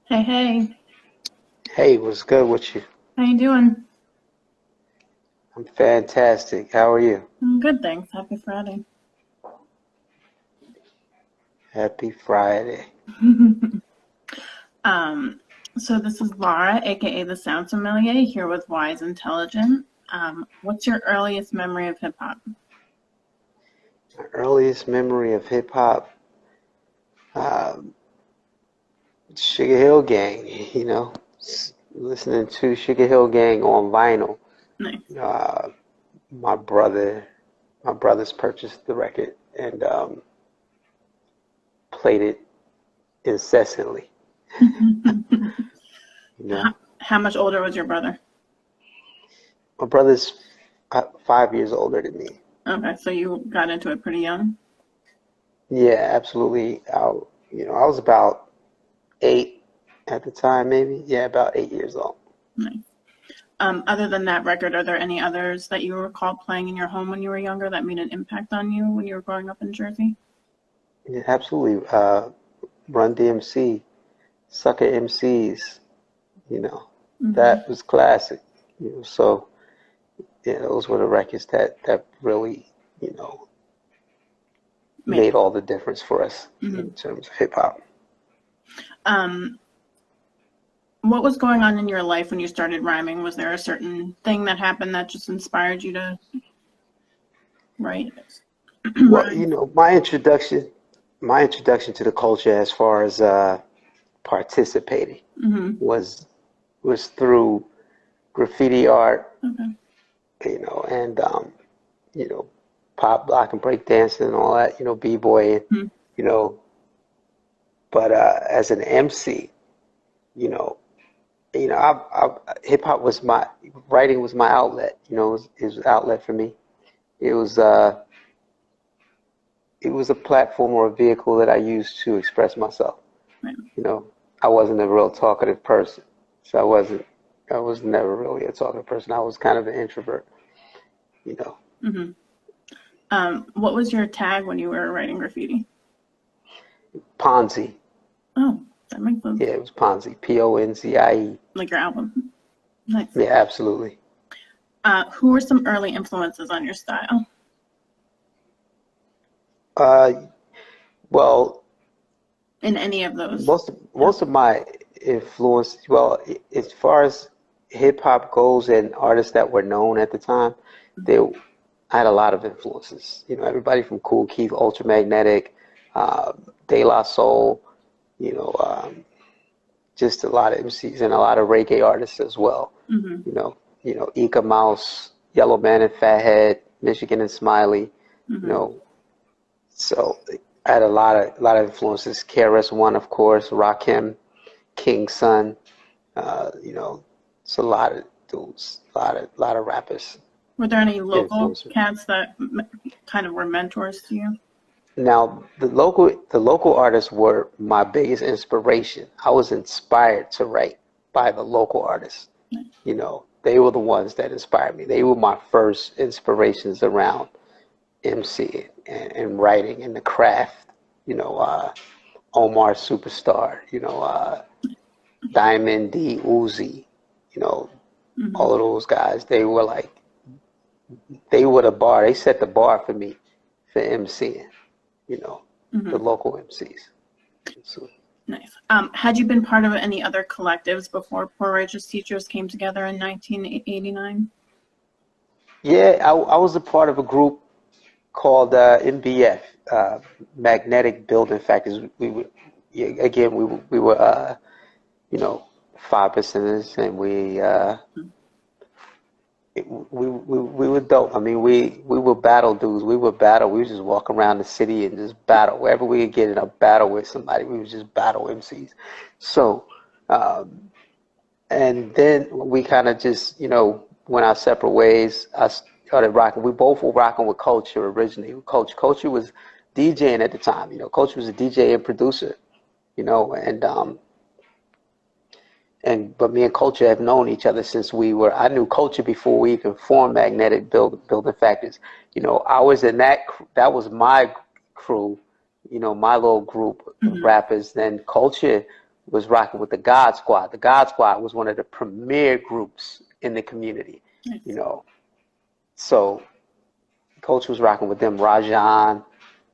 Hey, hey, Hey, what's good with you? how you doing? I'm fantastic. How are you? I'm good, thanks. Happy Friday. Happy Friday. um, so this is Laura, aka the Sound Sommelier, here with Wise Intelligent. What's your earliest memory of hip hop? My earliest memory of hip hop, um, Sugar Hill Gang, listening to Sugar Hill Gang on vinyl. Nice. Uh, my brother, my brothers purchased the record and played it incessantly. You how, know, how much older was your brother? my brother's 5 years older than me. Okay, so you got into it pretty young. Yeah, absolutely. I was about 8 at the time, maybe. Yeah, about 8 years old. Nice. Other than that record, are there any others that you recall playing in your home when you were younger that made an impact on you when you were growing up in Jersey? Yeah, absolutely. Run DMC, Sucker MCs, you know, Hmm. that was classic. So yeah, those were the records that really, you know, Made made it. all the difference for us Hmm. in terms of hip hop. Um, what was going on in your life when you started rhyming? Was there a certain thing that happened that just inspired you to write Well, rhyme? my introduction to the culture as far as participating Hmm. was was through graffiti art, Okay. and you know, pop, block, and break dancing and all that, b-boy, Hmm. you know, but as an MC, you know, hip hop was my writing was my outlet. It was an outlet for me. It was uh, it was a platform or a vehicle that I used to express myself. Right. You know, I wasn't a real talkative person, so I was never really a talkative person. I was kind of an introvert. You know, Hmm. What was your tag when you were writing graffiti? Ponzi. Oh, that makes sense. Yeah, it was Ponzi. Ponzie. Like your album. Nice. Yeah, absolutely. Who were some early influences on your style? Uh, well, In any of those most of aspects? my influence, well, as far as hip hop goes and artists that were known at the time, they I had a lot of influences. Everybody from Cool Keith, Ultramagnetic, De La Soul, you know, just a lot of MCs and a lot of reggae artists as well. Hmm. Eka Mouse, Yellow Man and Fathead, Michigan and Smiley, you Hmm. know, so I had a lot of influences. KRS-One, of course, Rakim, King Son, it's a lot of dudes, a lot of rappers Were there any local influenced me. cats that kind of were mentors to you? Now, the local artists were my biggest inspiration. I was inspired to write by the local artists. They were the ones that inspired me. They were my first inspirations around MC and writing and the craft. Omar Superstar, Diamond D, Uzi, you know, all Hmm. of those guys. They were the bar. They set the bar for me for MCing, you know, the Hmm. local MCs. So, Nice. Had you been part of any other collectives before Poor Righteous Teachers came together in 1989? yeah, I was a part of a group called MBF, Magnetic Building Factors. Yeah, again, we were, 5%ers, and we were dope. I mean, we were battle dudes. We would battle. We would just walk around the city and just battle. Wherever we could get in a battle with somebody, we would just battle MCs. So, um, and then we kind of just, went our separate ways. I started rocking. We both were rocking with Culture originally. Culture was DJing at the time. Culture was a DJ and producer. But me and Culture have known each other since I knew Culture before we even formed Magnetic Building Factors. I was in that was my crew, my little group of Hmm. rappers. Then Culture was rocking with the God Squad. The God Squad was one of the premier groups in the community, Nice. you know. So Coach was rocking with them, Rajan,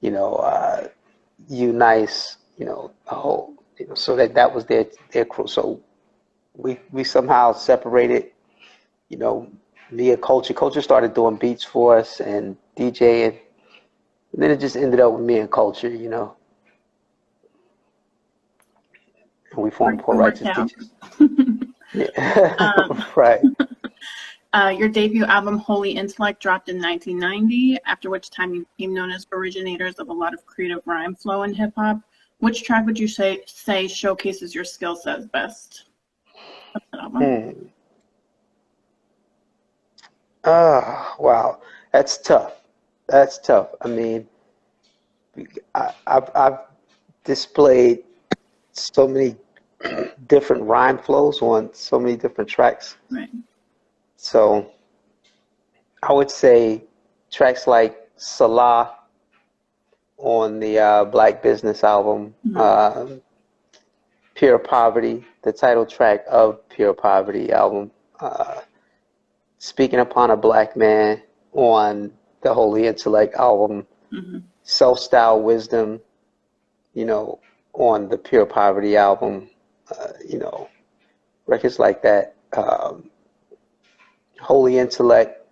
you know, U Nice, you know, a whole, you know, so that was their crew. So we somehow separated, you know, me and Culture. Culture started doing beats for us and DJing. And then it just ended up with me and Culture, you know. And we formed Poor It worked Righteous out. Teachers. Yeah, Um, right. Your debut album, Holy Intellect, dropped in 1990, after which time you became known as originators of a lot of creative rhyme flow in hip hop. Which track would you say showcases your skill set best? What's that album? Wow. That's tough. That's tough. I mean, I've displayed so many different rhyme flows on so many different tracks. Right. So I would say tracks like Salah on the Black Business album, Pure Poverty, the title track of Pure Poverty album, Speaking Upon a Black Man on the Holy Intellect album, Self-Style Wisdom, you know, on the Pure Poverty album, you know, records like that. Holy Intellect.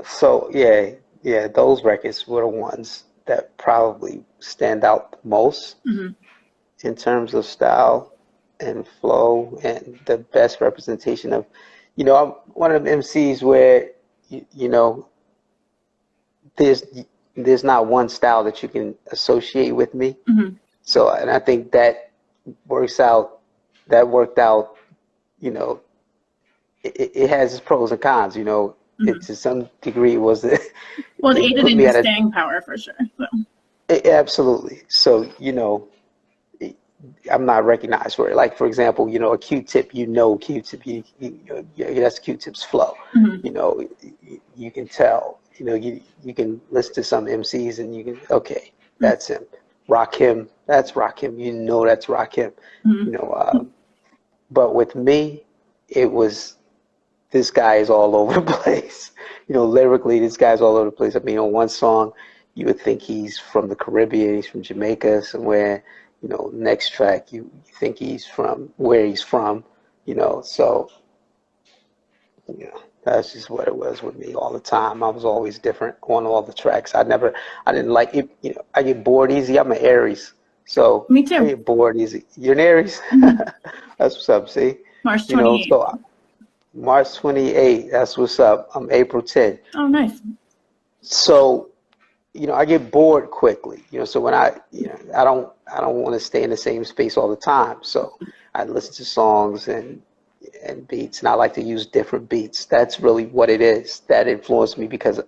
So yeah, those records were the ones that probably stand out the most in terms of style and flow and the best representation of, you know, I'm one of them MCs where, you know, there's there's not one style that you can associate with me. So, and I think that works out, that worked out, you know, it has its pros and cons, you know. It to some degree was Well, it it aided put in me your at a staying power for sure. So. absolutely. So, you know, I'm not recognized for it. Like, for example, you know, a Q-tip, you know, Q-tip, that's Q-tip's flow. You know, you can tell, you know, you can listen to some MCs and you can, okay, that's him. Rakim, that's Rakim. You know, that's Rakim. You know, but with me, it was, this guy is all over the place. You know, lyrically, this guy's all over the place. I mean, on one song, you would think he's from the Caribbean, he's from Jamaica somewhere. You know, next track, you think he's from where he's from. You know, so you know, that's just what it was with me all the time. I was always different on all the tracks. I didn't like it. You know, I get bored easy. I'm an Aries, so Me I too. get bored easy. You're an Aries? That's what's up. See, March you know, 28th. so. March 28th, that's what's up. I'm April 10th. Oh, nice. So, you know, I get bored quickly. You know, so when you know, I don't want to stay in the same space all the time. So I listen to songs and beats, and I like to use different beats. That's really what it is. That influenced me because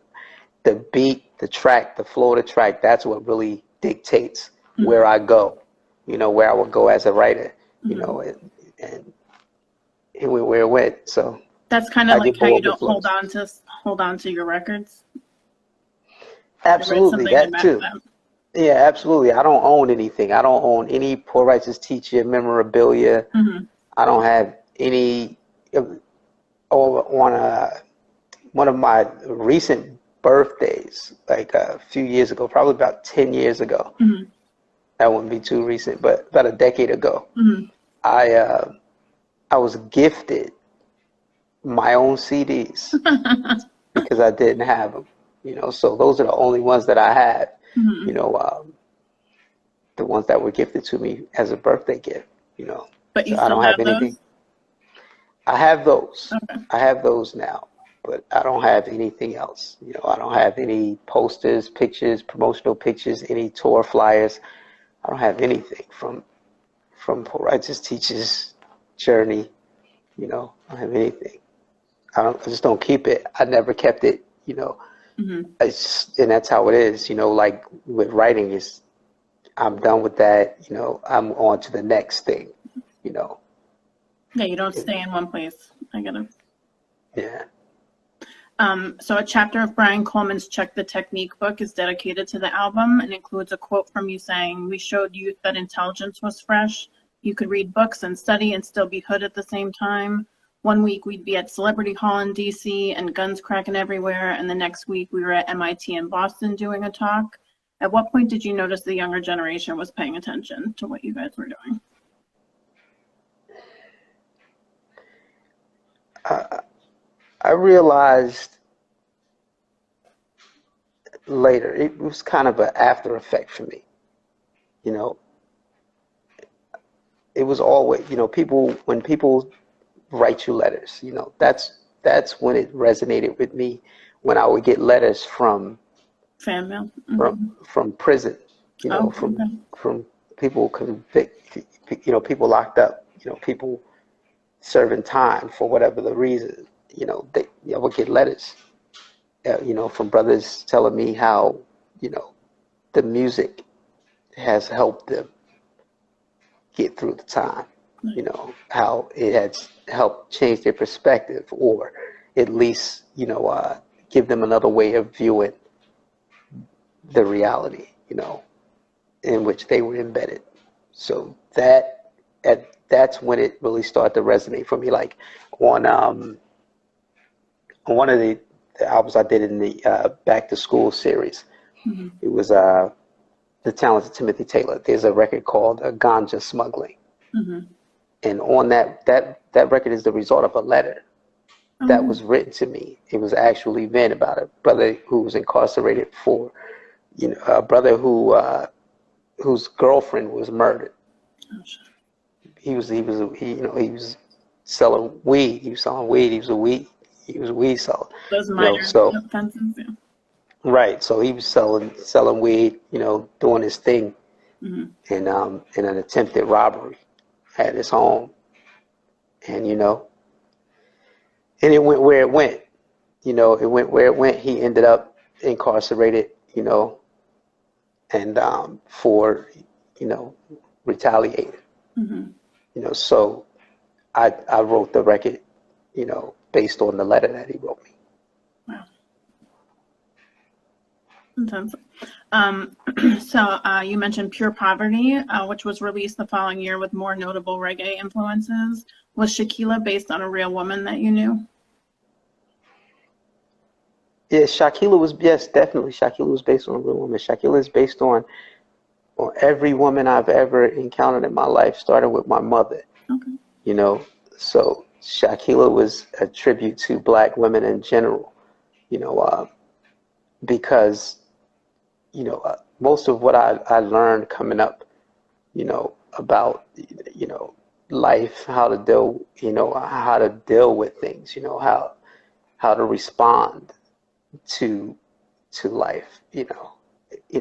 the beat, the track, the flow of the track, that's what really dictates where I go. You know, where I would go as a writer. You know, and where it went. So That's kind of I like get how you bored with don't flows. hold on to your records. I read Absolutely, something that about too. that. Yeah, absolutely. I don't own anything. I don't own any Poor Righteous Teacher memorabilia. I don't have any. On one of my recent birthdays, like a few years ago, probably about 10 years ago. That wouldn't be too recent, but about a decade ago, I uh, I was gifted my own CDs because I didn't have them. You know, so those are the only ones that I have. You know, the ones that were gifted to me as a birthday gift. You know, But you so I still don't have have anything. those? I have those. Okay. I have those now, but I don't have anything else. You know, I don't have any posters, pictures, promotional pictures, any tour flyers. I don't have anything from Poor Righteous Teacher's journey. You know, I don't have anything. I just don't keep it. I never kept it. You know, and that's how it is. You know, like with writing, is I'm done with that. You know, I'm on to the next thing. You know, Yeah, you don't stay in one place. I get it. yeah. So a chapter of Brian Coleman's Check the Technique book is dedicated to the album and includes a quote from you saying, "We showed youth that intelligence was fresh. You could read books and study and still be hood at the same time. One week we'd be at Celebrity Hall in DC and guns cracking everywhere, and the next week we were at MIT in Boston doing a talk." At what point did you notice the younger generation was paying attention to what you guys were doing? I realized later, it was kind of an after effect for me. You know, it was always, when people write you letters, that's when it resonated with me, when I would get letters from Fan mail? from prison, Oh, from okay. from people people locked up, people serving time for whatever the reason. I would get letters, from brothers telling me how, the music has helped them get through the time, how it has helped change their perspective, or at least, give them another way of viewing the reality, in which they were embedded. So that's when it really started to resonate for me. Like on one of the albums I did in the Back to School series, it was the talented Timothy Taylor. There's a record called Ganja Smuggling, and on that record is the result of a letter that was written to me. It was actually then about a brother who was incarcerated for, a brother whose girlfriend was murdered. He was selling weed. He was selling weed. He was a weed seller. Those minor offenses, yeah. Right. So he was selling weed, doing his thing, in an attempted robbery at his home, and and it went where it went. It went where it went. He ended up incarcerated, and for retaliating. So I wrote the record, based on the letter that he wrote me. Wow. Intense. So you mentioned Pure Poverty, which was released the following year with more notable reggae influences. Was Shaquilla based on a real woman that you knew? Yeah, yes, definitely. Shaquilla was based on a real woman. Shaquilla is based on every woman I've ever encountered in my life, starting with my mother. Okay. So Shaquilla was a tribute to Black women in general, because, most of what I learned coming up, about, life, how to deal with things, how to respond to life,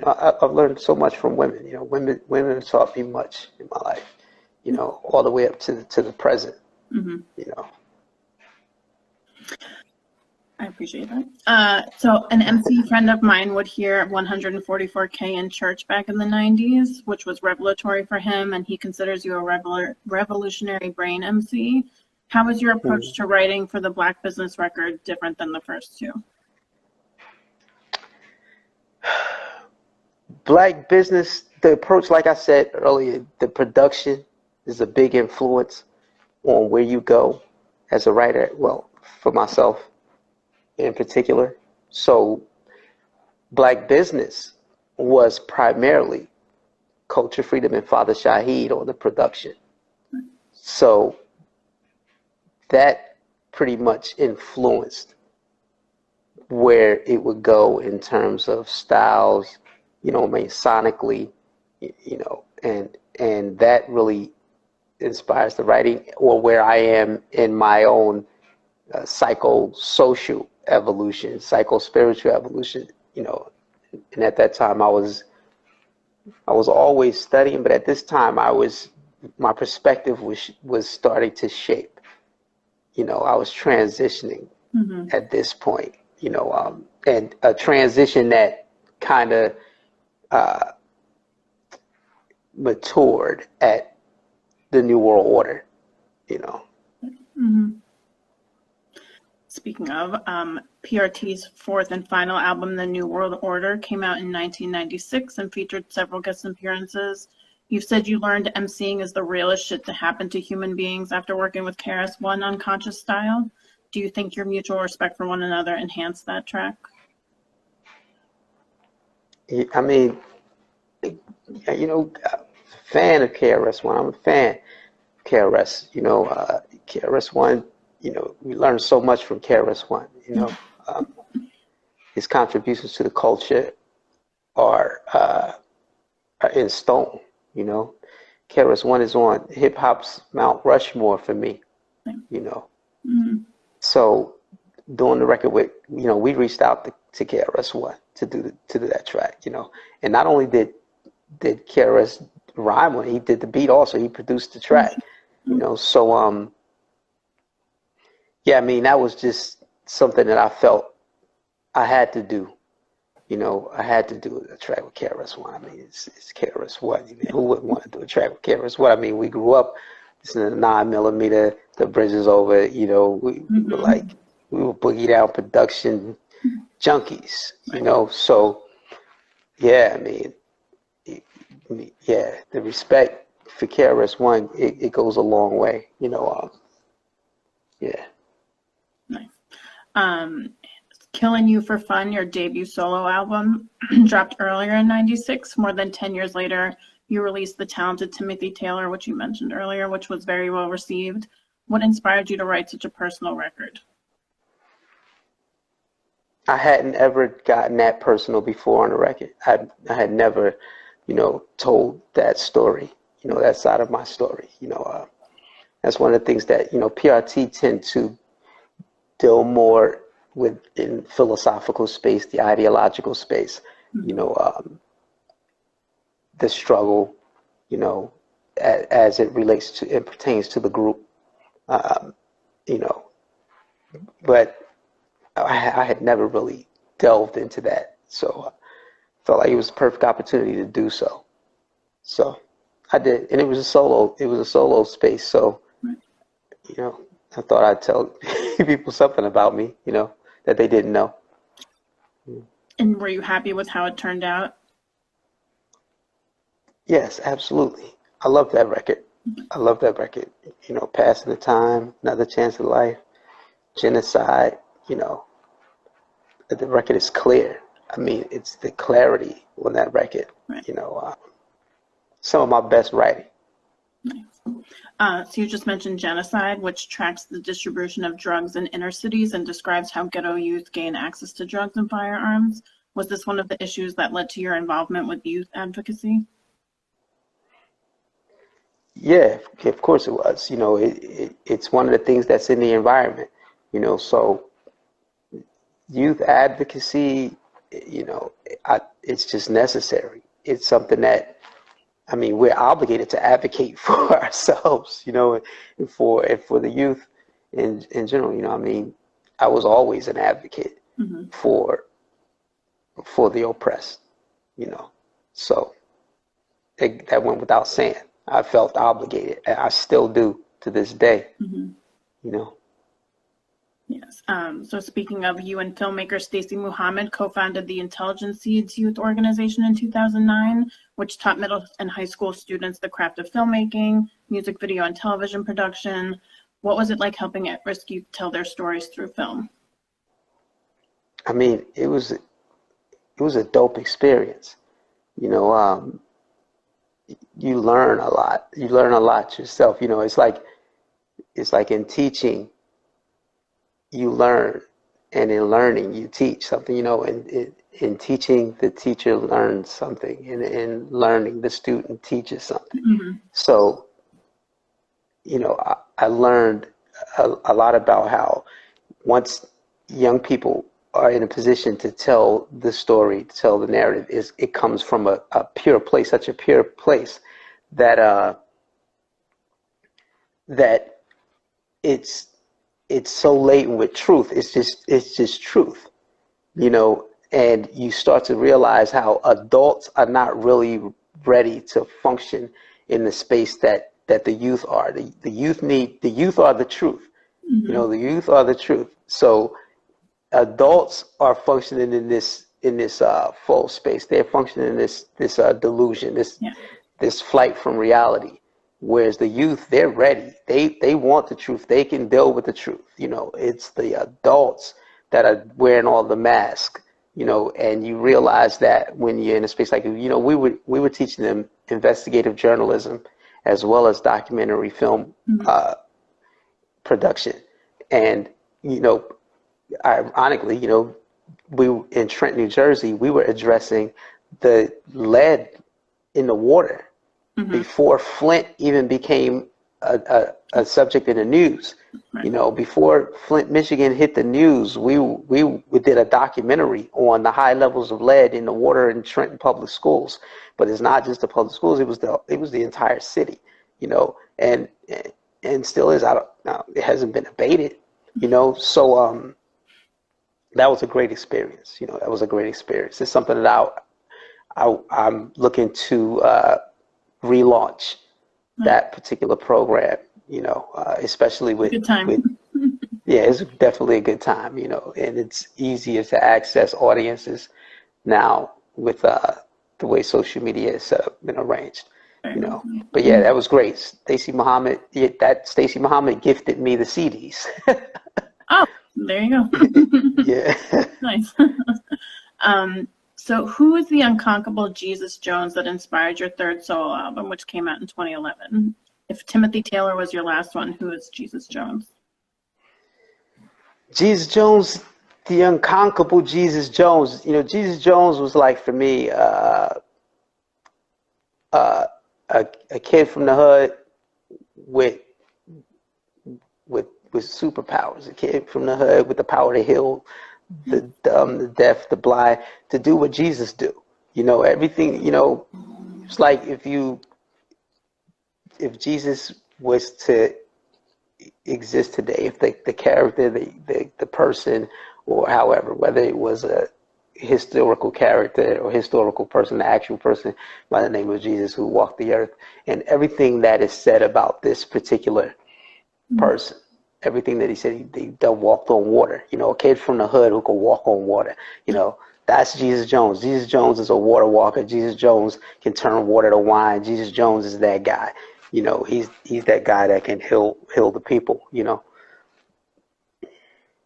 I've learned so much from women. Women have taught me much in my life, all the way up to the present. I appreciate that. So an MC friend of mine would hear 144K in church back in the 90s, which was revelatory for him, and he considers you a revolutionary brain MC. How is your approach to writing for the Black Business Record different than the first two? Black business, the approach, like I said earlier, the production is a big influence on where you go as a writer. Well, for myself in particular. So Black business was primarily Culture Freedom and Father Shaheed on the production. So that pretty much influenced where it would go in terms of styles, sonically, and that really inspires the writing, or where I am in my own psychosocial evolution, psycho-spiritual evolution, and at that time I was always studying, but at this time my perspective was starting to shape. I was transitioning at this point, and a transition that kind of matured at the New World Order, Speaking of, PRT's fourth and final album, The New World Order, came out in 1996 and featured several guest appearances. You've said you learned emceeing is the realest shit to happen to human beings after working with KRS-One on Conscious Style. Do you think your mutual respect for one another enhanced that track? I mean, fan of KRS-One. I'm a fan of KRS. KRS-One. We learned so much from KRS-One. Um, his contributions to the culture are in stone. KRS-One is on hip hop's Mount Rushmore for me. Mm-hmm. So doing the record with, we reached out to KRS-One to do that track. And not only did KRS rhyme on it, he did the beat also. He produced the track. So yeah, I mean, that was just something that I felt I had to do. I had to do a track with KRS-One. I mean, it's KRS-One. Who wouldn't want to do a track with KRS-One? I mean, we grew up listening to 9mm, The Bridges Over. We were boogie down production junkies. So yeah, I mean, yeah, the respect for KRS-One, it goes a long way. Yeah. Nice. Killing You for Fun, your debut solo album, dropped earlier in 96. More than 10 years later, you released The Talented Timothy Taylor, which you mentioned earlier, which was very well received. What inspired you to write such a personal record? I hadn't ever gotten that personal before on a record. I had never, told that story, that side of my story. That's one of the things that, PRT tend to deal more with in philosophical space, the ideological space, the struggle, as it relates to, it pertains to the group, but I had never really delved into that. So I felt like it was a perfect opportunity to do so. So I did, and it was a solo space. So, I thought I'd tell people something about me, that they didn't know. And were you happy with how it turned out? Yes, absolutely. I love that record. Passing the Time, Another Chance at Life, Genocide, the record is clear. I mean, it's the clarity on that record. Right. Some of my best writing. Nice. So you just mentioned Genocide, which tracks the distribution of drugs in inner cities and describes how ghetto youth gain access to drugs and firearms. Was this one of the issues that led to your involvement with youth advocacy? Yeah, of course it was. It's one of the things that's in the environment. So youth advocacy, it's just necessary. It's something that, I mean, we're obligated to advocate for ourselves, and for the youth in general. I mean, I was always an advocate for the oppressed, So that went without saying. I felt obligated, and I still do to this day, Yes. So speaking of, you and filmmaker Stacey Muhammad co-founded the Intelligent Seeds Youth Organization in 2009, which taught middle and high school students the craft of filmmaking, music video and television production. What was it like helping at-risk youth tell their stories through film? I mean, it was a dope experience. You learn a lot. You learn a lot yourself. It's like in teaching, you learn, and in learning, you teach something. And in teaching, the teacher learns something, and in learning, the student teaches something. Mm-hmm. So, I learned a lot about how once young people are in a position to tell the story, to tell the narrative, it comes from a pure place, such a pure place that that it's so laden with truth. It's just truth, and you start to realize how adults are not really ready to function in the space that the youth are. The youth are the truth. You know, the youth are the truth. So adults are functioning in this false space. They're functioning in this delusion, Yeah. this flight from reality. Whereas the youth, they're ready. They want the truth. They can deal with the truth. You know, it's the adults that are wearing all the masks. You know, and you realize that when you're in a space like, you know, we were teaching them investigative journalism as well as documentary film production, and you know, ironically, you know, we in Trent, New Jersey, we were addressing the lead in the water before Flint even became a subject in the news. Right. You know, before Flint, Michigan hit the news, we did a documentary on the high levels of lead in the water in Trenton public schools. But it's not just the public schools; it was the entire city. You know, and still is. I don't now. It hasn't been abated. You know, so that was a great experience. You know, that was a great experience. It's something that I'm looking to relaunch that particular program. You know, especially with Good time. Yeah, it's definitely a good time. You know, and it's easier to access audiences now with the way social media is set up and arranged. You know, but yeah, that was great. Stacey Muhammad, Stacey Muhammad gifted me the CDs. Oh, there you go. Yeah. Nice. So who is the unconquerable Jesus Jones that inspired your third solo album, which came out in 2011? If Timothy Taylor was your last one, who is Jesus Jones? Jesus Jones, the unconquerable Jesus Jones. You know, Jesus Jones was like for me a kid from the hood with superpowers. A kid from the hood with the power to heal the dumb, the deaf, the blind, to do what Jesus do. You know, everything. You know, it's like if Jesus was to exist today, if the character, the person, or however, whether it was a historical character or historical person, the actual person by the name of Jesus who walked the earth, and everything that is said about this particular person, everything that he said, he walked on water. You know, a kid from the hood who could walk on water. You know, that's Jesus Jones. Jesus Jones is a water walker. Jesus Jones can turn water to wine. Jesus Jones is that guy. You know, he's that guy that can heal the people. You know.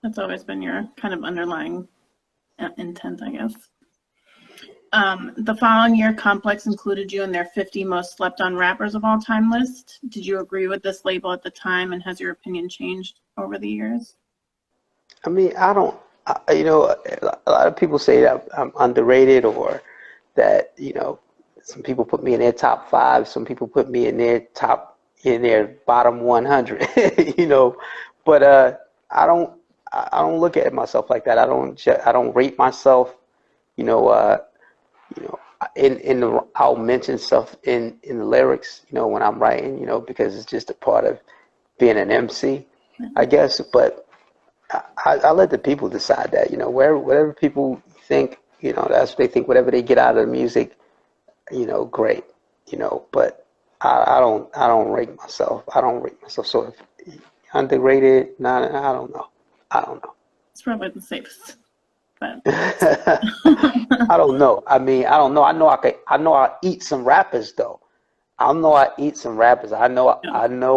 That's always been your kind of underlying intent, I guess. The following year, Complex included you in their 50 most slept on rappers of all time list. Did you agree with this label at the time, and has your opinion changed over the years? I mean, I don't. You know, a lot of people say that I'm underrated, or that, you know, some people put me in their top 5. Some people put me in their bottom 100. You know, but I don't. I don't look at myself like that. I don't rate myself. You know. You know, I'll mention stuff in the lyrics. You know, when I'm writing. You know, because it's just a part of being an MC, I guess. But I let the people decide that. You know, whatever people think. You know, that's what they think. Whatever they get out of the music. You know, great. You know, but I don't rate myself. I don't rate myself. So if underrated, nah, I don't know. I don't know. It's probably the safest. But I don't know. I mean, I don't know. I know I'll eat some rappers though. I know I eat some rappers. I know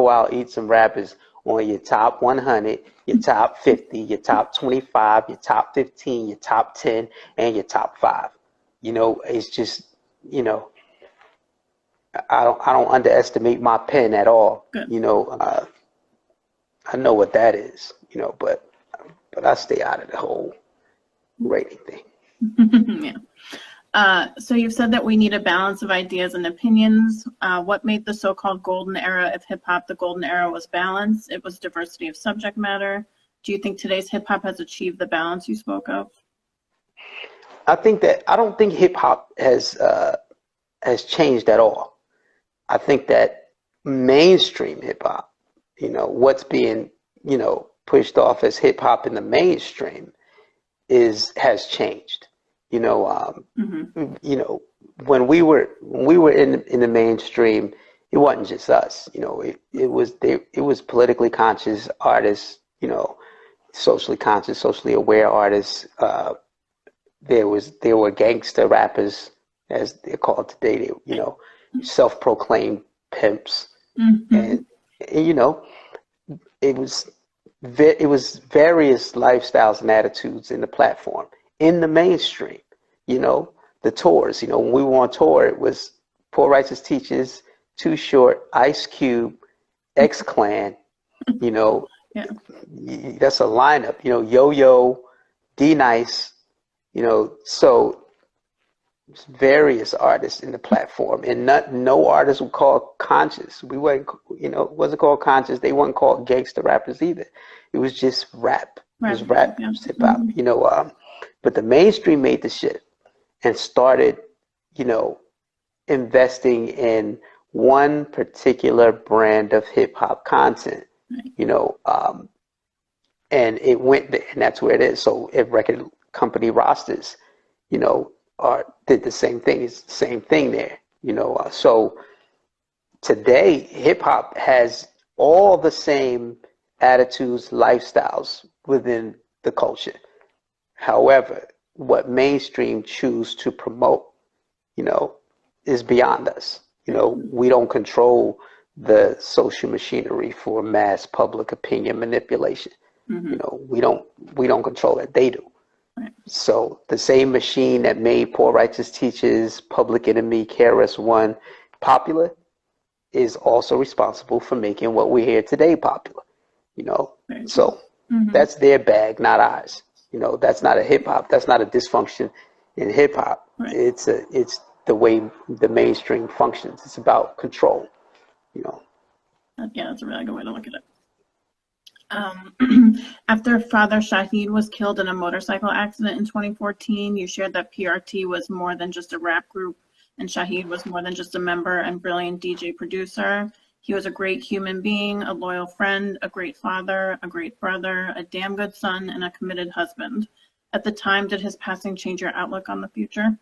I'll eat some rappers on your top 100, your top 50, your top 25, your top 15, your top 10, and your top 5. You know, it's just, you know, I don't underestimate my pen at all. good. You know, I know what that is. You know, but I stay out of the whole rating thing. Yeah. So you've said that we need a balance of ideas and opinions. What made the so-called golden era of hip-hop the golden era was balance. It was diversity of subject matter. Do you think today's hip-hop has achieved the balance you spoke of? I don't think hip-hop has changed at all. I think that mainstream hip-hop, you know, what's being, you know, pushed off as hip-hop in the mainstream has changed. You know, you know, when we were in the mainstream, it wasn't just us. You know, it was politically conscious artists, you know, socially conscious, socially aware artists. There were gangster rappers, as they're called today. They, self-proclaimed pimps, Mm-hmm. and it was it was various lifestyles and attitudes in the platform in the mainstream. The tours. When we were on tour, it was Poor Righteous Teachers, Too Short, Ice Cube, X Clan. You know, Yeah. that's a lineup. Yo-Yo, D Nice. So various artists in the platform, and no artist was called conscious. We weren't, it wasn't called conscious. They weren't called gangster rappers either. It was just rap. It Rap was music, rap, it yeah. was hip hop. But the mainstream made the shit and started, you know, investing in one particular brand of hip hop content. Right. And it went, and that's where it is. So if record company rosters, did the same thing. It's the same thing there. So today hip hop has all the same attitudes, lifestyles within the culture. However, what mainstream choose to promote, you know, is beyond us. We don't control the social machinery for mass public opinion manipulation. Mm-hmm. We don't control it. They do. Right. So the same machine that made Poor Righteous Teachers, Public Enemy, KRS-One popular is also responsible for making what we hear today popular. Very true. So that's their bag, not ours. That's not a hip hop. That's not a dysfunction in hip hop. Right. It's the way the mainstream functions. It's about control. Yeah, that's a really good way to look at it. After Father Shahid was killed in a motorcycle accident in 2014, you shared that PRT was more than just a rap group, and Shahid was more than just a member and brilliant DJ producer. He was a great human being, a loyal friend, a great father, a great brother, a damn good son, and a committed husband. At the time, did his passing change your outlook on the future?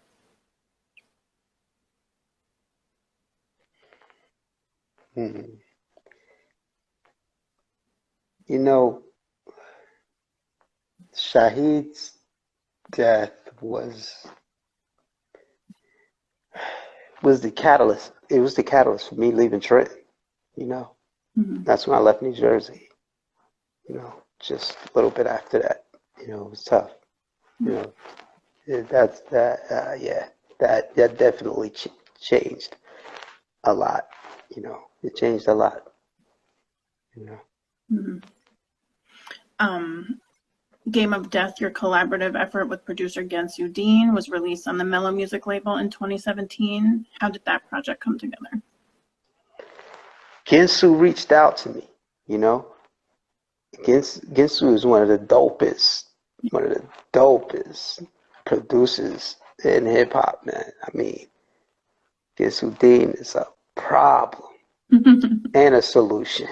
Hmm. Shahid's death was the catalyst. It was the catalyst for me leaving Trenton. That's when I left New Jersey. Just a little bit after that. It was tough. That definitely changed a lot. It changed a lot. Game of Death, your collaborative effort with producer Gensu Dean, was released on the Mellow Music label in 2017. How did that project come together? Gensu reached out to me. Gensu is one of the dopest producers in hip hop, man. I mean, Gensu Dean is a problem and a solution.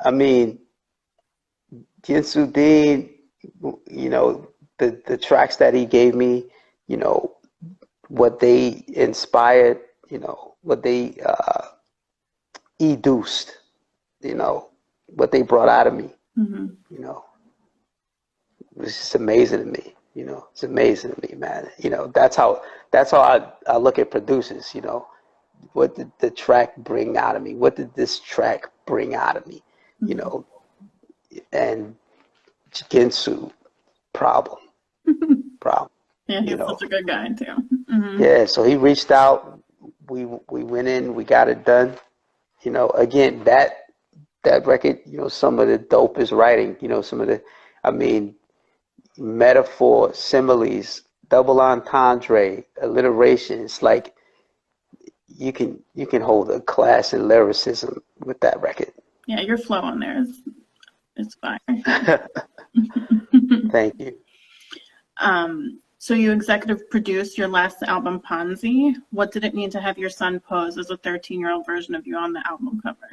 I mean, Gensu Dean, the tracks that he gave me, what they inspired, what they educed, what they brought out of me, it was just amazing to me. It's amazing to me, man. That's how I look at producers. What did the track bring out of me? What did this track bring out of me? And Gensu, problem. Yeah, he's such a good guy too. Yeah, so he reached out. We went in. We got it done. Again, that record. Some of the dopest writing. Some of the, I mean, metaphor, similes, double entendre, alliteration. It's like you can hold a class in lyricism with that record. Yeah, your flow on there is fire. Thank you. So you executive produced your last album, Ponzi. What did it mean to have your son pose as a 13-year-old version of you on the album cover?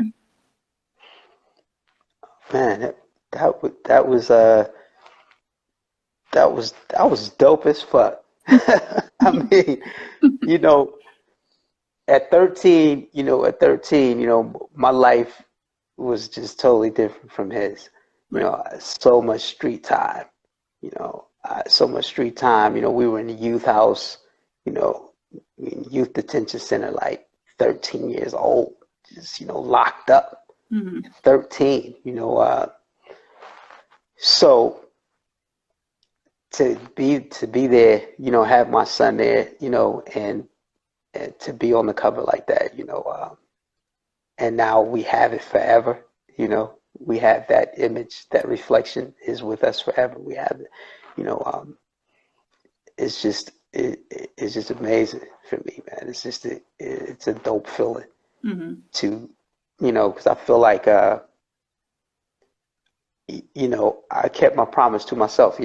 Man, that was dope as fuck. I mean, at 13, my life was just totally different from his. You Right. know, so much street time. You know, so much street time. You know, we were in the youth house. You know, in youth detention center, like 13 years old, just locked up. Mm-hmm. 13. So to be there, have my son there, and to be on the cover like that, and now we have it forever. We have that image, that reflection is with us forever. We have it, you know. It's just amazing for me, man. It's a dope feeling Mm-hmm. to, because I feel like, I kept my promise to myself.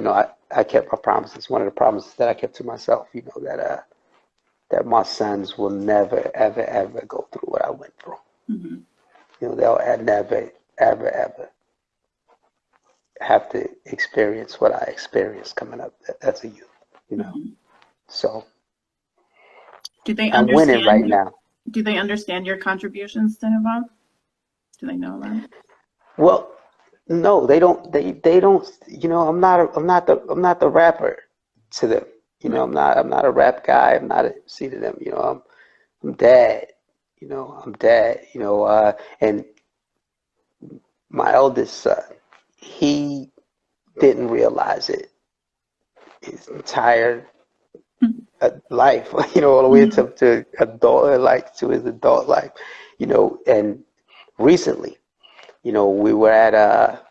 I kept my promise. It's one of the promises that I kept to myself. That my sons will never, ever, ever go through what I went through. Mm-hmm. They'll never, ever, ever have to experience what I experienced coming up as a youth. Mm-hmm. So Do they I'm winning right understand? now. Do they understand your contributions to hip hop? Do they know that? Well, no, they don't. They don't. I'm not the rapper to them. Right. I'm not a rap guy. I'm not a MC to them. I'm dad. I'm dad. And my eldest son, he didn't realize it his entire life, all the way Mm-hmm. to adult, like to his adult life, and recently, we were at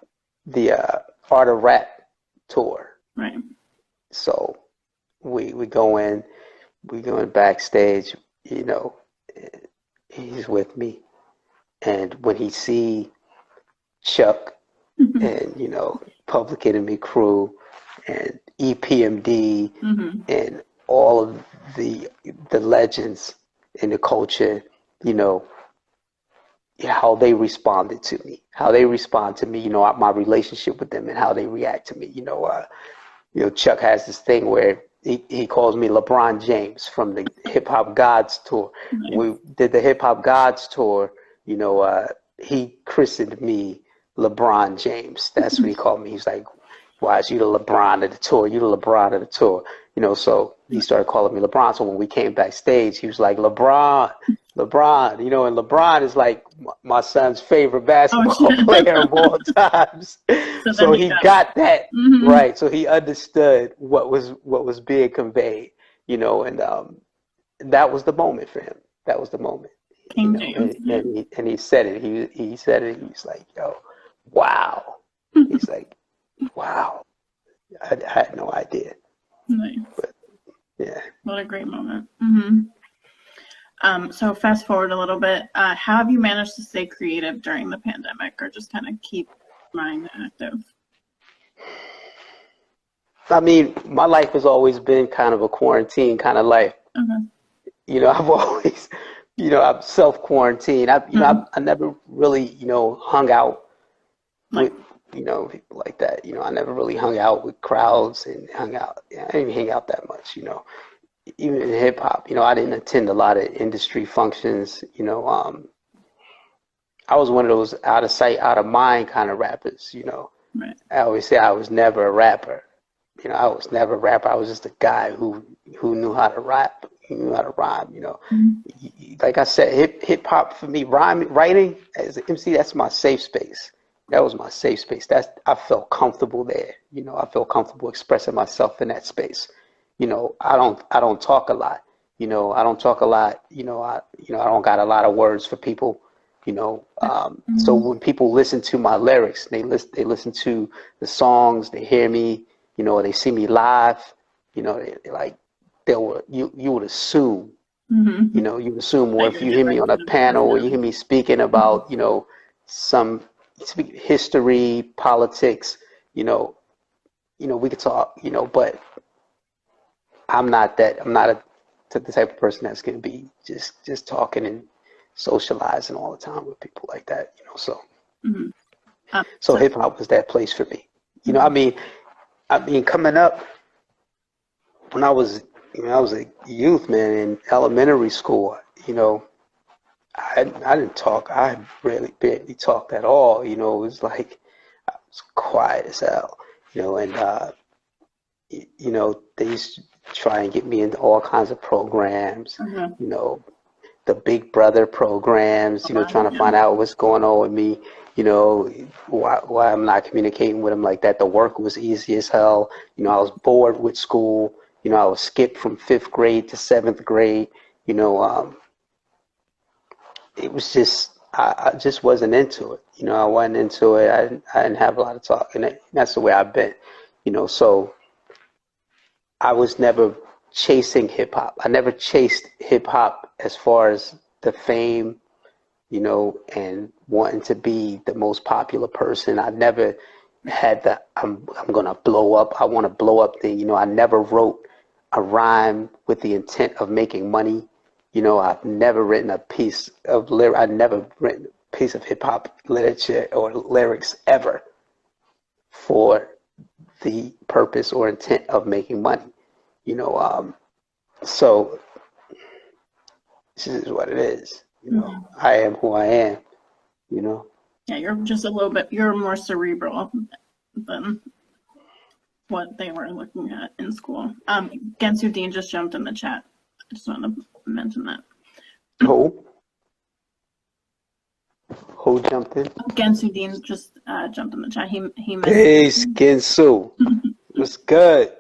the Art of Rap tour. Right. So we going backstage, he's with me. And when he see Chuck and, Public Enemy Crew and EPMD Mm-hmm. and all of the legends in the culture, you know, how they responded to me, how they respond to me, my relationship with them and how they react to me. Chuck has this thing where he calls me LeBron James from the Hip Hop Gods tour. Nice. We did the Hip Hop Gods tour. He christened me LeBron James. That's what he called me. He's like, "Why is you the LeBron of the tour? You the LeBron of the tour." So he started calling me LeBron. So when we came backstage, he was like, "LeBron, LeBron," and LeBron is like my son's favorite Oh basketball shit. player of all times. So then So he he got it. got that Mm-hmm. right. So he understood what was being conveyed, and that was the moment for him. That was the moment, King James. and he said it. He said it. He's like, "Yo, wow." He's like, "Wow." I had no idea, Nice. but yeah. What a great moment. Mm-hmm. So fast forward a little bit. How have you managed to stay creative during the pandemic, or just kind of keep mind active? I mean, my life has always been kind of a quarantine kind of life. Okay. I've always, I'm self-quarantined. Mm-hmm. I never really, hung out Like, with, people like that. I never really hung out with crowds and hung out. Yeah, I didn't hang out that much, Even in hip hop, I didn't attend a lot of industry functions. I was one of those out of sight, out of mind kind of rappers. right. I always say I was never a rapper. I was never a rapper. I was just a guy who knew how to rap, who knew how to rhyme. Mm-hmm. Like I said, hip hop for me, writing as an MC, that's my safe space. That was my safe space. I felt comfortable there. I felt comfortable expressing myself in that space. I don't talk a lot. I don't talk a lot. I don't got a lot of words for people. So Mm-hmm. when people listen to my lyrics, they listen to the songs, they hear me, they see me live, they like you would assume, Mm-hmm. you would assume, or That if you're you hear me different on a than the panel or you hear person. me speaking Mm-hmm. about, some history, politics, you know, we could talk, but I'm not that. I'm not the type of person that's going to be just talking and socializing all the time with people like that. So Mm-hmm. so So, hip hop was that place for me. mm-hmm. I mean, coming up when I was a youth man in elementary school, I didn't talk. I really barely talked at all. You know, it was like I was quiet as hell. You know, and you know, they used to try and get me into all kinds of programs. Uh-huh. You know, the Big Brother programs. You know, trying to Yeah. find out what's going on with me. You know, why I'm not communicating with them like that. The work was easy as hell. You know, I was bored with school. You know, I was skipped from fifth grade to seventh grade. You know, it was just I just wasn't into it. You know, I wasn't into it. I didn't have a lot of talk, and that's the way I've been. You know, so I was never chasing hip hop. I never chased hip hop as far as the fame, you know, and wanting to be the most popular person. I never had the I'm gonna blow up. I want to blow up thing. You know, I never wrote a rhyme with the intent of making money. You know, I've never written a piece of lyric. I've never written a piece of hip hop literature or lyrics ever for the purpose or intent of making money. You know, so this is what it is. You know, Mhm. I am who I am. You know. Yeah, you're just a little bit, you're more cerebral than what they were looking at in school. Gensu Dean just jumped in the chat. I just want to mention that. Who? Who jumped in? Gensu Dean just jumped in the chat. He missed. Peace, Ginsu. What's good?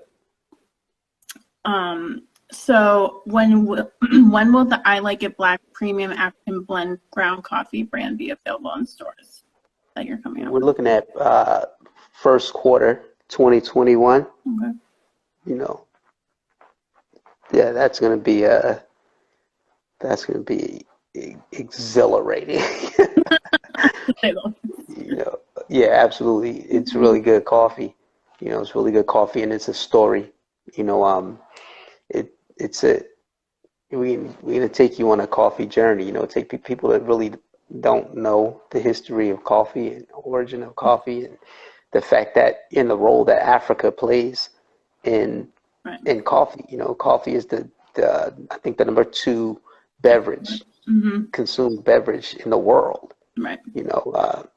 So when will the I Like It Black Premium African Blend ground coffee brand be available in stores that you're coming out We're with? looking at first quarter 2021. Okay. You know, yeah, that's gonna be exhilarating. You know, yeah, absolutely. It's really good coffee. You know, it's really good coffee, and it's a story. You know, it's a we're gonna take you on a coffee journey. You know, take people that really don't know the history of coffee and origin of coffee, and the fact that in the role that Africa plays in Right. in coffee. You know, coffee is the I think the number two beverage Mm-hmm. consumed beverage in the world. Right. You know,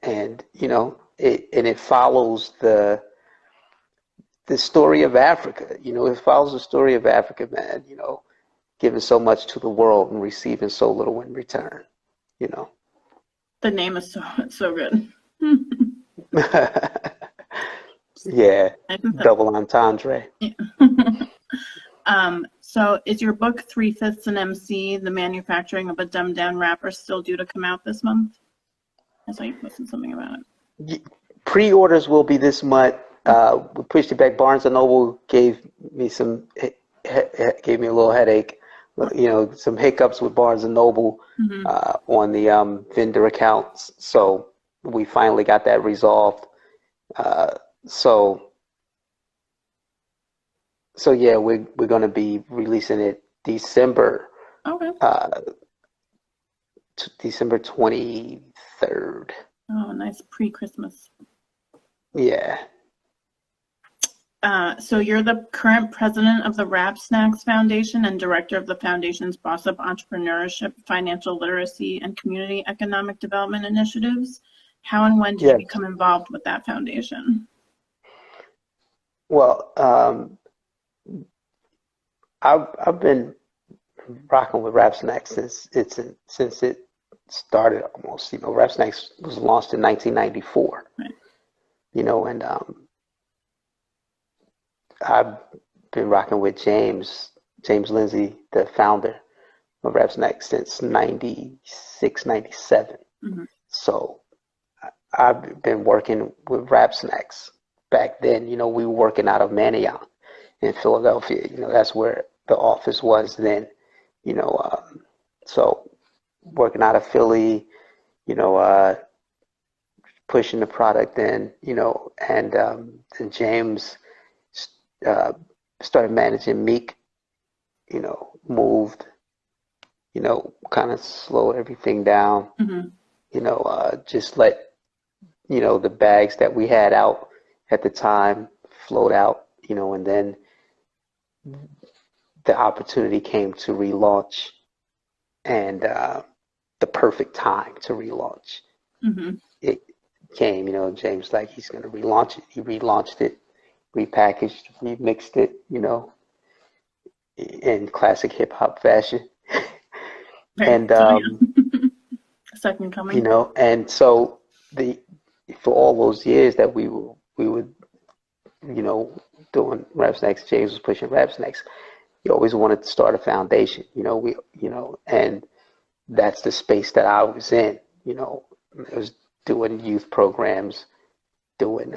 and you know it follows the story of Africa. You know, it follows the story of Africa, man. You know, giving so much to the world and receiving so little in return. You know. The name is so good. Yeah, I think that's double entendre. yeah. So is your book 3/5 an MC, The Manufacturing of a Dumbed Down Rapper, still due to come out this month? I saw you posted something about it. Pre-orders will be this month. We pushed it back. Barnes and Noble gave me gave me a little headache. You know, some hiccups with Barnes and Noble Mm-hmm. on the vendor accounts. So we finally got that resolved. Uh, so so yeah, we're going to be releasing it December Okay. December 23rd. Oh, nice pre-Christmas. Yeah. So you're the current president of the Rap Snacks Foundation and director of the foundation's Boss Up Entrepreneurship, Financial Literacy, and Community Economic Development Initiatives. How and when did you Yes. become involved with that foundation? Well, I've been rocking with Rap Snacks since it started almost. You know, Rap Snacks was launched in 1994. Right. You know, and I've been rocking with James Lindsay, the founder of Rap Snacks, since 96, 97. Mm-hmm. So I've been working with Rap Snacks back then. You know, we were working out of Manioc in Philadelphia. You know, that's where the office was then. You know, so working out of Philly, you know, pushing the product in, you know, and James uh, started managing Meek, you know, moved, you know, kind of slowed everything down, Mm-hmm. you know, just let, you know, the bags that we had out at the time float out, you know, and then the opportunity came to relaunch and the perfect time to relaunch. Mm-hmm. It came, James like he's going to relaunch it. He relaunched it, repackaged, remixed it, in classic hip hop fashion. Right. And So yeah, second coming. and so the for all those years that we would doing Rap Snacks, James was pushing Rap Snacks. He always wanted to start a foundation, and that's the space that I was in. I was doing youth programs, doing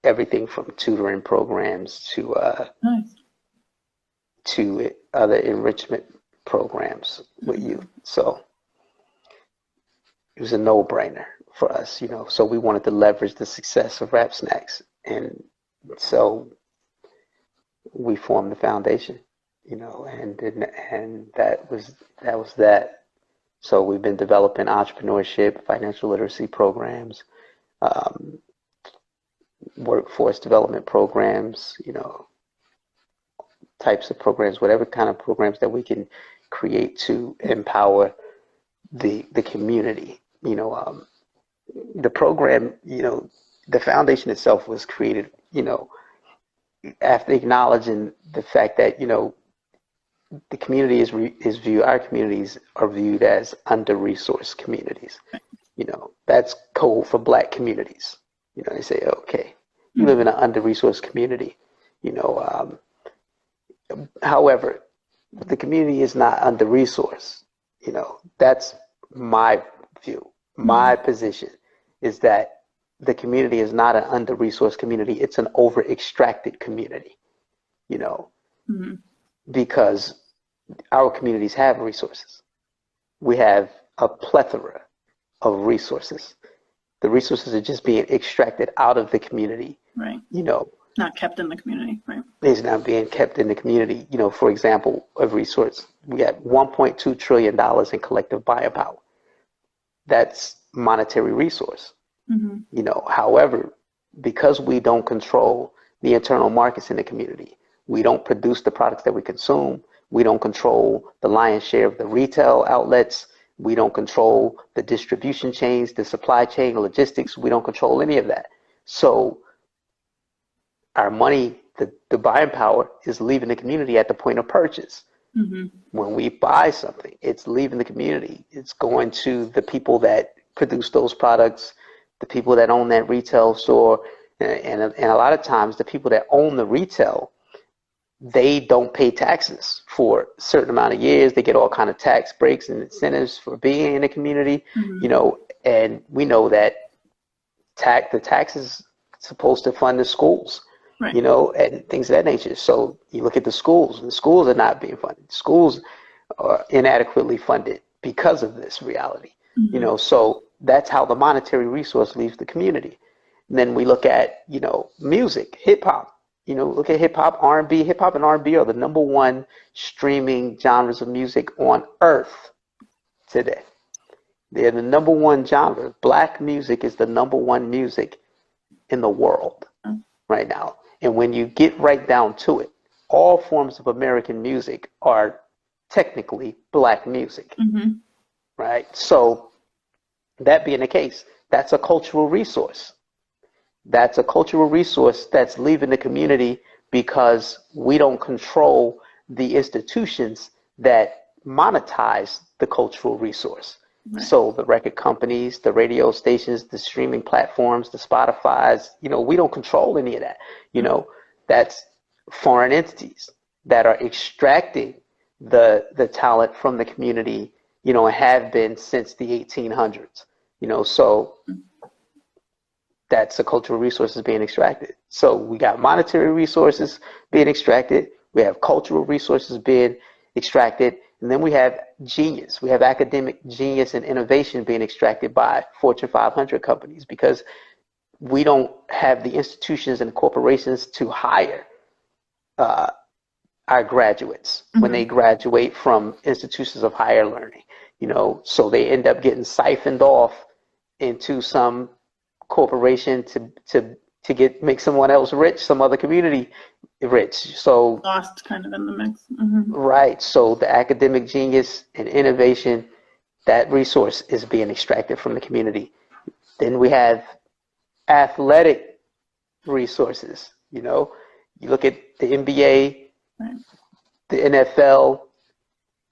everything from tutoring programs Nice. to other enrichment programs with youth. So it was a no-brainer for us, So we wanted to leverage the success of Rap Snacks, and so we formed the foundation, and that was that. So we've been developing entrepreneurship, financial literacy programs, um, workforce development programs, types of programs, whatever kind of programs that we can create to empower the community. The program, the foundation itself was created, after acknowledging the fact that, the community is viewed, our communities are viewed as under-resourced communities. That's code for Black communities. They say, okay, you live in an under-resourced community. However, the community is not under-resourced. That's my view. My position is that the community is not an under-resourced community. It's an over-extracted community, because our communities have resources. We have a plethora of resources. The resources are just being extracted out of the community. Right. Not kept in the community. Right. It's not being kept in the community. For example, a resource, we have $1.2 trillion in collective buying power. That's monetary resource. However, because we don't control the internal markets in the community, we don't produce the products that we consume, we don't control the lion's share of the retail outlets, we don't control the distribution chains, the supply chain, logistics, we don't control any of that. So our money, the buying power, is leaving the community at the point of purchase. When we buy something, it's leaving the community. It's going to the people that produce those products, the people that own that retail store, and a lot of times the people that own the retail, they don't pay taxes for a certain amount of years. They get all kind of tax breaks and incentives for being in the community, and we know that the taxes supposed to fund the schools. Right. And things of that nature. So you look at the schools, and the schools are not being funded. Schools are inadequately funded because of this reality. So that's how the monetary resource leaves the community. And then we look at, music, hip hop. Look at hip hop, R&B. Hip hop and R&B are the number one streaming genres of music on earth today. They're the number one genre. Black music is the number one music in the world right now. And when you get right down to it, all forms of American music are technically Black music, right? So that being the case, that's a cultural resource. That's a cultural resource that's leaving the community because we don't control the institutions that monetize the cultural resource. Right. So the record companies, the radio stations, the streaming platforms, the Spotifys, we don't control any of that. That's foreign entities that are extracting the talent from the community, and have been since the 1800s. So that's the cultural resources being extracted. So we got monetary resources being extracted. We have cultural resources being extracted. And then we have genius. We have academic genius and innovation being extracted by Fortune 500 companies because we don't have the institutions and corporations to hire our graduates when they graduate from institutions of higher learning. So they end up getting siphoned off into some corporation to make someone else rich, some other community rich. So, Lost kind of in the mix. Hmm. right. So the academic genius and innovation, that resource is being extracted from the community. Then we have athletic resources. You look at the NBA, Right. the NFL,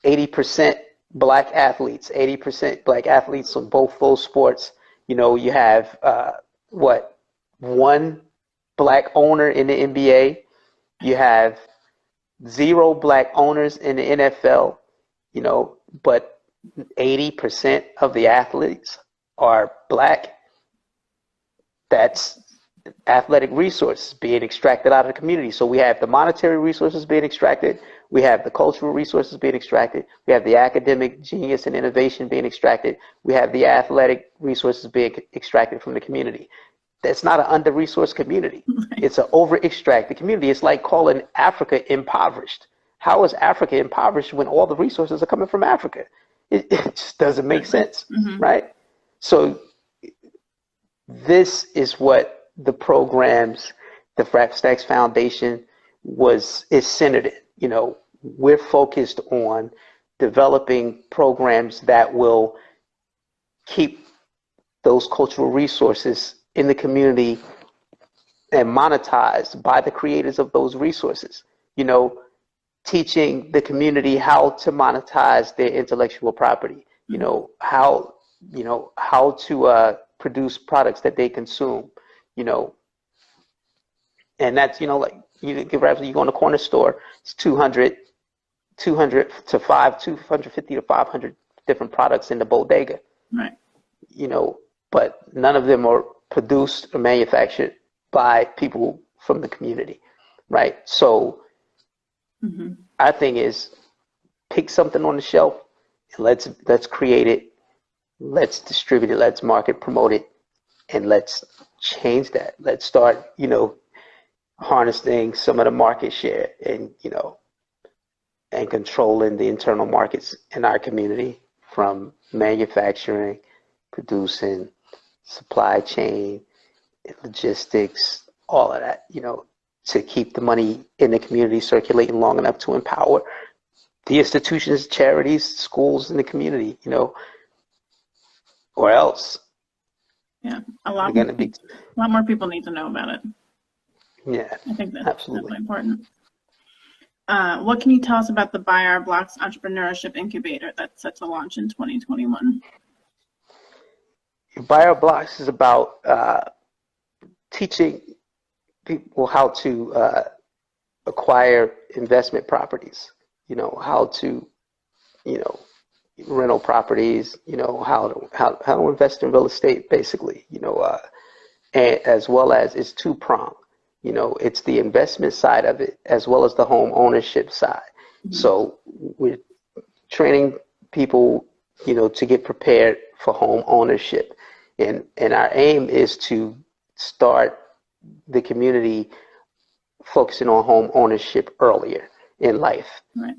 80% black athletes, 80% black athletes on both those sports. You have what, one black owner in the NBA. You have zero black owners in the NFL, but 80% of the athletes are black. That's athletic resources being extracted out of the community. So we have the monetary resources being extracted. We have the cultural resources being extracted. We have the academic genius and innovation being extracted. We have the athletic resources being extracted from the community. That's not an under-resourced community. It's an over-extracted community. It's like calling Africa impoverished. How is Africa impoverished when all the resources are coming from Africa? It just doesn't make sense, right? So this is what the programs, the FrapStacks Foundation is centered in. We're focused on developing programs that will keep those cultural resources in the community and monetized by the creators of those resources. Teaching the community how to monetize their intellectual property. How to produce products that they consume. And that's like you go in a corner store, it's 200 to 250 to 500 different products in the bodega. Right. But none of them are produced or manufactured by people from the community, right? So our thing is pick something on the shelf and let's create it, let's distribute it, let's market, promote it, and let's change that. Let's start, harnessing some of the market share and and controlling the internal markets in our community, from manufacturing, producing, supply chain, logistics, all of that, to keep the money in the community circulating long enough to empower the institutions, charities, schools in the community, or else. Yeah, a lot more people need to know about it. Yeah, I think that's absolutely definitely important. What can you tell us about the Buy Our Blocks Entrepreneurship Incubator that's set to launch in 2021? Buy Our Blocks is about teaching people how to acquire investment properties, how to, rental properties, how to invest in real estate, basically, and as well as it's two-pronged. It's the investment side of it as well as the home ownership side. So we're training people, to get prepared for home ownership. And our aim is to start the community focusing on home ownership earlier in life, right.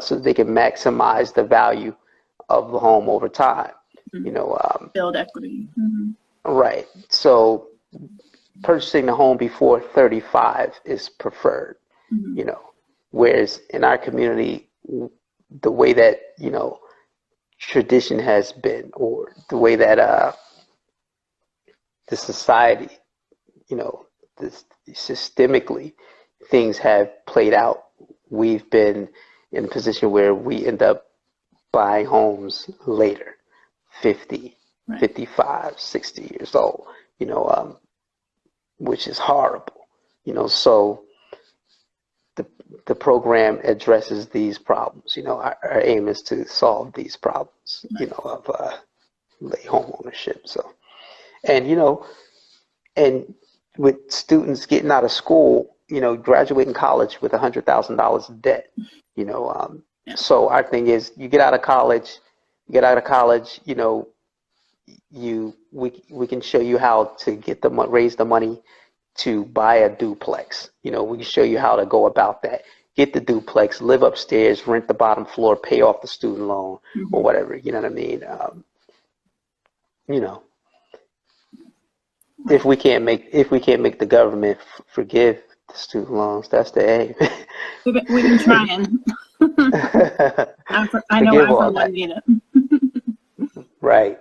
So they can maximize the value of the home over time, build equity. Right. So purchasing the home before 35 is preferred, whereas in our community, the way that, tradition has been, or the way that the society, this systemically things have played out, we've been in a position where we end up buying homes later, 50, right. 55, 60 years old, which is horrible, so the program addresses these problems. Our aim is to solve these problems, of late home ownership. So, and and with students getting out of school, graduating college with $100,000 of debt, So our thing is, you get out of college, we can show you how to raise the money to buy a duplex. We can show you how to go about that. Get the duplex, live upstairs, rent the bottom floor, pay off the student loan, or whatever. You know what I mean? If we can't make the government forgive The student loans, that's the aim. We've been trying. I know Forgive I'm all from that. London. Right.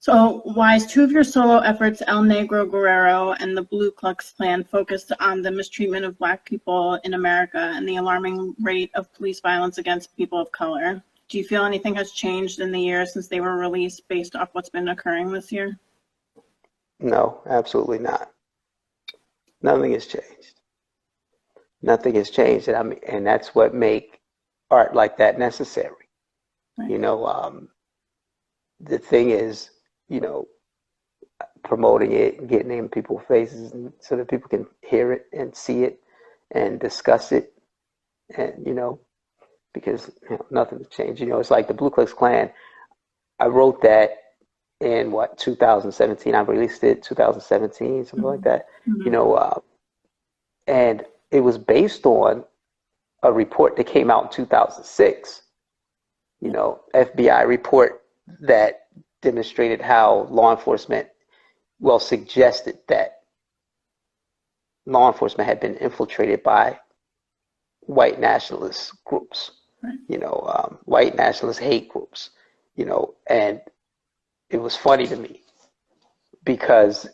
So, wise, two of your solo efforts, El Negro Guerrero and the Blue Klux Klan, focused on the mistreatment of Black people in America and the alarming rate of police violence against people of color. Do you feel anything has changed in the years since they were released based off what's been occurring this year? No, absolutely not. Nothing has changed. Nothing has changed, and and that's what make art like that necessary. Right. You know, the thing is, you know, promoting it, getting it in people's faces, and so that people can hear it and see it and discuss it, and because nothing has changed. It's like the Blue Klux Klan. I wrote that in 2017. I released it 2017, something like that. Mm-hmm. And it was based on a report that came out in 2006. FBI report that demonstrated how law enforcement, suggested that law enforcement had been infiltrated by white nationalist groups, Right. white nationalist hate groups, and it was funny to me because,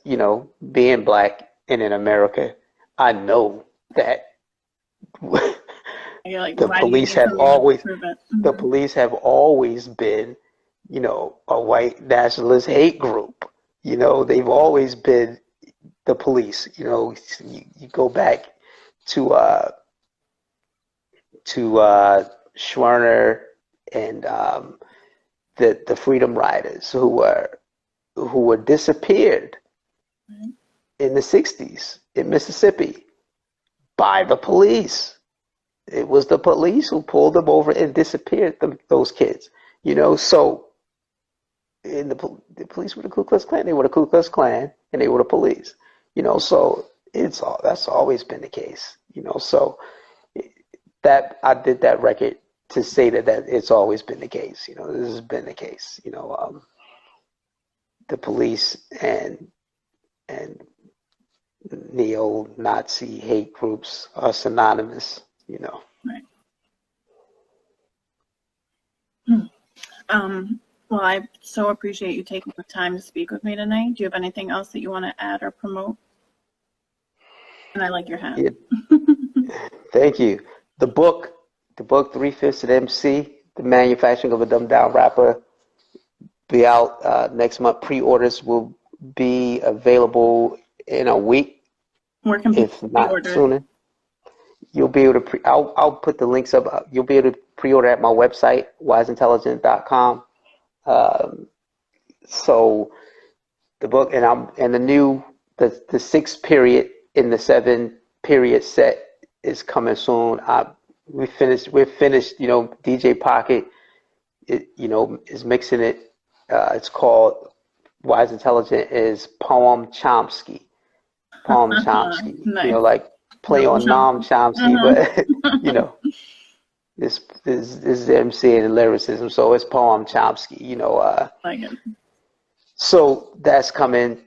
being Black and in America, I know that You're like, the why do you police need have someone to always prove it? the Mm-hmm. police have always been, a white nationalist hate group. They've always been the police. You go back to Schwerner and the Freedom Riders who were disappeared Right. in the 60s in Mississippi by the police. It was the police who pulled them over and disappeared those kids. So in the police were the Ku Klux Klan. They were the Ku Klux Klan, and they were the police. So that's always been the case. So that I did that record to say that it's always been the case. This has been the case. The police and neo-Nazi hate groups are synonymous. Right. Well, I so appreciate you taking the time to speak with me tonight. Do you have anything else that you want to add or promote? And I like your hat. Yeah, thank you. The book, 3/5 of the MC, The Manufacturing of a Dumbed Down Rapper, be out next month. Pre-orders will be available in a week, Where can if people not pre-order? sooner. You'll be able to I'll put the links up. You'll be able to pre-order at my website, wiseintelligent.com. So the book and the 6 period in the 7 period set is coming soon. We're finished. DJ Pocket, is mixing it. It's called Wise Intelligent is Poem Chomsky. Poem Chomsky. Nice. Like play No, on Noam Chomsky, but this is the MC and the lyricism, so it's Poem Chomsky. like it. So that's coming.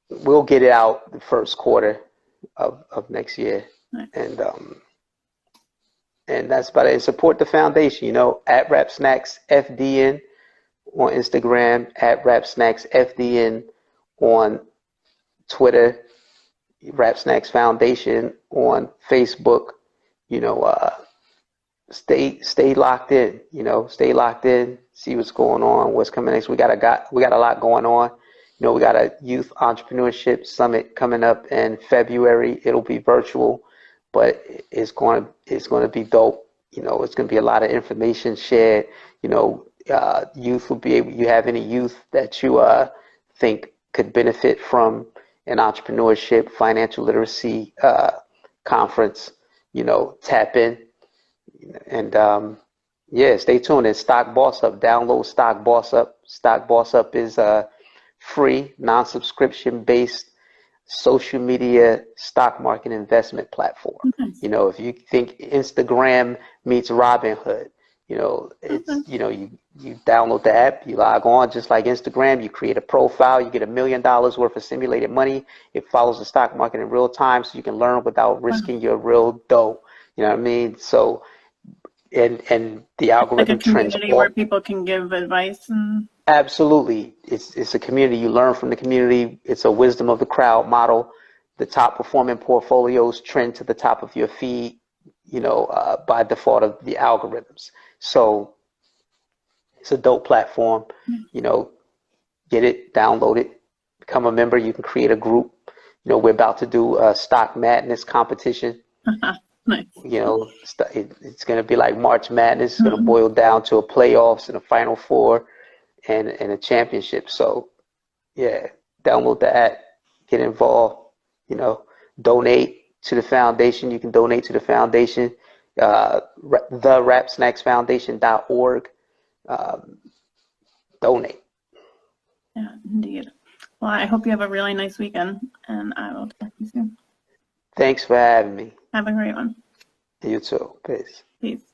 We'll get it out the first quarter of next year, Nice. and that's about it. And support the foundation. At Rap Snacks FDN on Instagram, at Rap Snacks FDN on Twitter, Rap Snacks Foundation on Facebook. Stay locked in. Stay locked in. See what's going on. What's coming next? We got a lot going on. We got a youth entrepreneurship summit coming up in February. It'll be virtual, but it's going to be dope. It's going to be a lot of information shared. Youth will be able. You have any youth that you think could benefit from an entrepreneurship, financial literacy conference? Tap in. And stay tuned. It's Stock Boss Up. Download Stock Boss Up. Stock Boss Up is a free, non-subscription based social media stock market investment platform. Nice. If you think Instagram meets Robinhood, Okay. You download the app, you log on just like Instagram, you create a profile, you get $1 million worth of simulated money. It follows the stock market in real time, so you can learn without Wow. risking your real dough. You know what I mean? So, and the Like a algorithm trends community where all. people can give advice and Absolutely. It's a community. You learn from the community. It's a wisdom of the crowd model. The top performing portfolios trend to the top of your feed, by default of the algorithms. So it's a dope platform. You know, get it, download it, become a member. You can create a group. We're about to do a stock madness competition. nice. It's going to be like March Madness. It's going to Mhm. boil down to a playoffs and a Final Four and a championship. So yeah, download the app, get involved, donate to the foundation. You can donate to the foundation, therapsnacksfoundation.org. Um, donate. Yeah, indeed. Well, I hope you have a really nice weekend, and I will talk to you soon. Thanks for having me. Have a great one. You too. Peace. Peace.